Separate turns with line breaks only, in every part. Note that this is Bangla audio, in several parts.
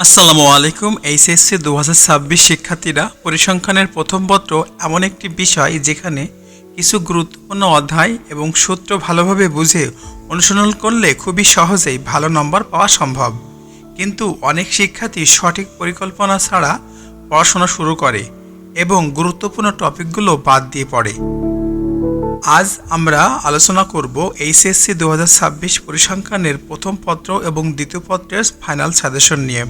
আসসালামু আলাইকুম। এইচএসসি 2026 শিক্ষার্থীরা পরিসংখ্যানের প্রথম পত্র এমন একটি বিষয় যেখানে কিছু গুরুত্বপূর্ণ অধ্যায় এবং সূত্র ভালোভাবে বুঝে অনুশীলন করলে খুবই সহজেই ভালো নম্বর পাওয়া সম্ভব। কিন্তু অনেক শিক্ষার্থী সঠিক পরিকল্পনা ছাড়া পড়াশোনা শুরু করে এবং গুরুত্বপূর্ণ টপিকগুলো বাদ দিয়ে পড়ে। আজ আমরা আলোচনা করব এইচএসসি 2026 পরিসংখ্যানের প্রথম পত্র এবং দ্বিতীয় পত্রের ফাইনাল সাজেশন নিয়ে,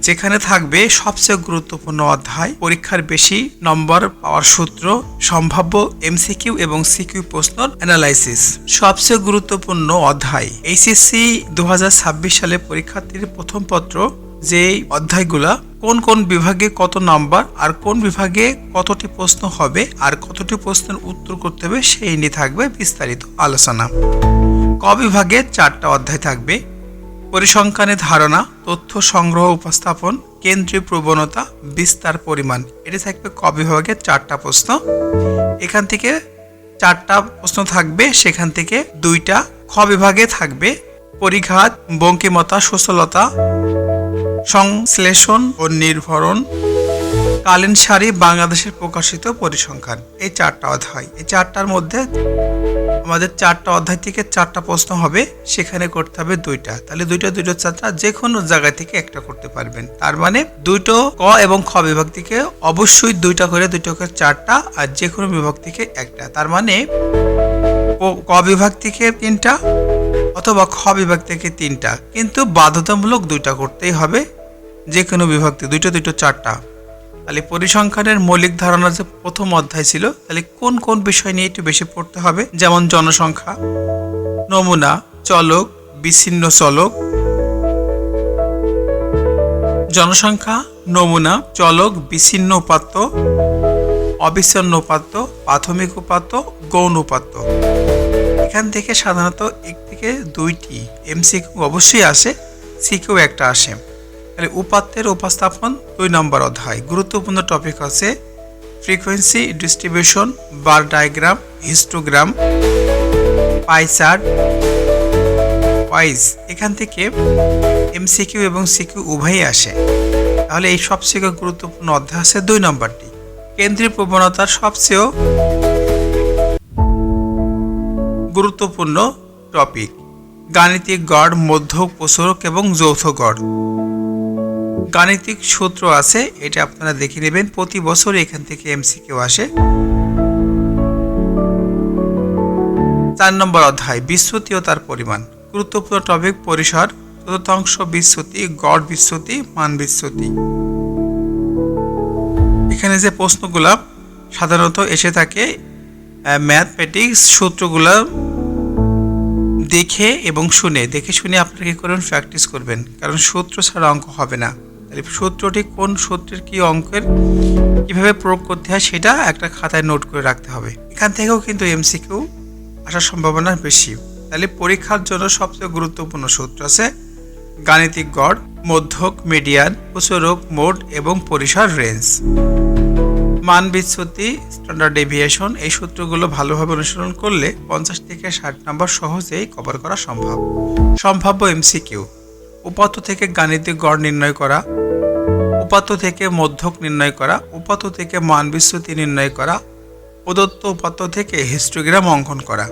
যেখানে থাকবে সবচেয়ে গুরুত্বপূর্ণ অধ্যায়, পরীক্ষার বেশি নম্বর পাওয়ার সূত্র, সম্ভাব্য এমসিকিউ এবং সিকিউ প্রশ্নের অ্যানালাইসিস। সবচেয়ে গুরুত্বপূর্ণ অধ্যায় এইচএসসি 2026 সালে পরীক্ষার্থীর প্রথম পত্র, যে অধ্যায়গুলা কোন কোন বিভাগে কত নাম্বার আর কোন বিভাগে কতটি প্রশ্ন হবে আর কতটি প্রশ্নের উত্তর করতে হবে সেই নিয়ে থাকবে বিস্তারিত আলোচনা। ক বিভাগে 4টা অধ্যায় থাকবে: পরিসংখ্যানের ধারণা, তথ্য সংগ্রহ উপস্থাপন, কেন্দ্রীয় প্রবণতা, বিস্তার, পরিমাণ। এটি থাকবে ক বিভাগের 4টা প্রশ্ন। এখান থেকে 4টা প্রশ্ন থাকবে, সেখান থেকে 2টা খ বিভাগে থাকবে পরিঘাত, বঙ্কিমতা, সচলতা, সংশ্লেষণ ও নির্ভরণ, কালীন সারি, বাংলাদেশের প্রকাশিত পরিসংখ্যান। এই 4টা অধ্যায়। এই 4টার মধ্যে আমাদের 4টা অধ্যায় থেকে 4টা প্রশ্ন হবে, সেখানে করতে হবে 2টা। তাহলে 2টা যে কোনো জায়গা থেকে একটা করতে পারবেন। তার মানে 2টো ক এবং খ বিভাগ থেকে অবশ্যই 2টা করে 4টা, আর যে কোনো বিভাগ থেকে একটা। তার মানে ক বিভাগ থেকে 3টা অথবা খ বিভাগ থেকে 3টা, কিন্তু বাধ্যতামূলক 2টা করতেই হবে যে কোনো বিভাগ থেকে। 2টো 4টা। তাহলে পরিসংখ্যানের মৌলিক ধারণা যে প্রথম অধ্যায় ছিল, তাহলে কোন কোন বিষয় নিয়ে একটু বেশি পড়তে হবে, যেমন জনসংখ্যা, নমুনা, চলক, বিচ্ছিন্ন চলক। জনসংখ্যা, নমুনা, চলক, বিচ্ছিন্ন উপাত্ত, অবিচ্ছিন্ন উপাত্ত, প্রাথমিক উপাত্ত, গৌণ উপাত্ত। এখান থেকে সাধারণত 1 থেকে 2টি এমসিকিউ অবশ্যই আসে, সিকিউ একটা আসে। তাহলে উপাত্তের উপস্থাপন 2 নম্বর অধ্যায়। গুরুত্বপূর্ণ টপিক আছে ফ্রিকোয়েন্সি ডিস্ট্রিবিউশন, বার diagram, histogram, pie chart, wise. এখান থেকে এমসিকিউ এবং সিকিউ উভয়ই আসে। তাহলে এই সবচেয়ে গুরুত্বপূর্ণ অধ্যায় আছে 2 নম্বরটি। কেন্দ্রীয় প্রবণতার সবচেয়ে গুরুত্বপূর্ণ টপিক গাণিতিক গড়, মধ্যক, প্রসারক এবং যৌথ গড়। গাণিতিক সূত্র আছে, এটা আপনারা দেখে নেবেন। প্রতি বছর এখান থেকে এমসিকিউ আসে। 4 নম্বর অধ্যায় বিচ্যুতি ও তার পরিমাণ। গুরুত্বপূর্ণ টপিক পরিসর, চতুর্থাংশ বিচ্যুতি, গড় বিচ্যুতি, মান বিচ্যুতি। এখানে যে প্রশ্নগুলা সাধারণত এসে থাকে, ম্যাথমেটিক্স সূত্রগুলা দেখে শুনে আপনারা কি করবেন, প্র্যাকটিস করবেন, কারণ সূত্র ছাড়া অঙ্ক হবে না। তাহলে সূত্রটি কোন সূত্রের কি অঙ্কের কিভাবে প্রয়োগ করতে হয় সেটা একটা খাতায় নোট করে রাখতে হবে। এখান থেকেও কিন্তু এমসিকিউ আসার সম্ভাবনা বেশি। তাহলে পরীক্ষার জন্য সবচেয়ে গুরুত্বপূর্ণ সূত্র আছে গাণিতিক গড়, মধ্যক, মিডিয়ান, প্রসারক, মোড এবং পরিসর, রেঞ্জ। মান বিচ্যুতি, স্ট্যান্ডার্ড ডেভিয়েশন। এই সূত্রগুলো ভালোভাবে অনুসরণ করলে 50 থেকে 60 নম্বর সহজেই কভার করা সম্ভব। সম্ভাব্য এমসিকিউ: উপাত্ত থেকে গাণিতিক গড় নির্ণয় করা, উপাত্ত থেকে মধ্যক নির্ণয় করা, উপাত্ত থেকে মান বিচ্যুতি নির্ণয় করা, প্রদত্ত উপাত্ত থেকে হিস্টোগ্রাম অঙ্কন করা,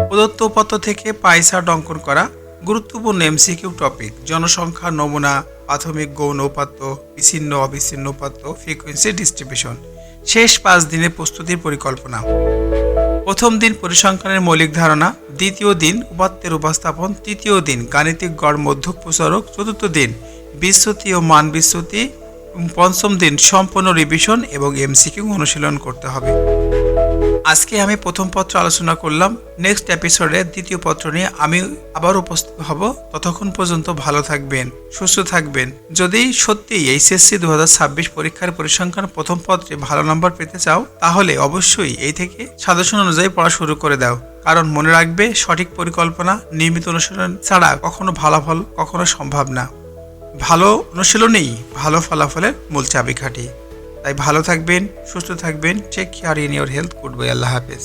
প্রদত্ত উপাত্ত থেকে পাই চার্ট অঙ্কন করা। গুরুত্বপূর্ণ এমসিকিউ টপিক জনসংখ্যা, নমুনা, প্রাথমিক, গৌণ উপাত্ত, বিচ্ছিন্ন অবিচ্ছিন্ন উপাত্ত, ফ্রিকোয়েন্সি ডিস্ট্রিবিউশন। শেষ 5 দিনের প্রস্তুতির পরিকল্পনা: প্রথম দিন পরিসংখ্যানের মৌলিক ধারণা, দ্বিতীয় দিন উপাত্তের উপস্থাপন, তৃতীয় দিন গাণিতিক গড়, মধ্যক, প্রসারক, চতুর্থ দিন বিচ্যুতি ও মান বিচ্যুতি, পঞ্চম দিন সম্পূর্ণ রিভিশন এবং এমসিকিউ অনুশীলন করতে হবে। আজকে আমি প্রথম পত্র আলোচনা করলাম। নেক্সট এপিসোডে দ্বিতীয় পত্র নিয়ে আমি আবার উপস্থিত হব। ততক্ষণ পর্যন্ত ভালো থাকবেন, সুস্থ থাকবেন। যদি সত্যি এইচএসসি 2026 পরীক্ষার পরিসংখ্যান প্রথম পত্রে ভালো নম্বর পেতে চাও, তাহলে অবশ্যই এই থেকে সাজেশন অনুযায়ী পড়া শুরু করে দাও। কারণ মনে রাখবে, সঠিক পরিকল্পনা, নিয়মিত অনুশীলন ছাড়া কখনো ফলাফল কখনো সম্ভব না। ভালো অনুশীলনেই ভালো ফলাফলের মূল চাবিকাঠি। তাই ভালো থাকবেন, সুস্থ থাকবেন। Take care in your health. Good bye, আল্লাহ হাফেজ।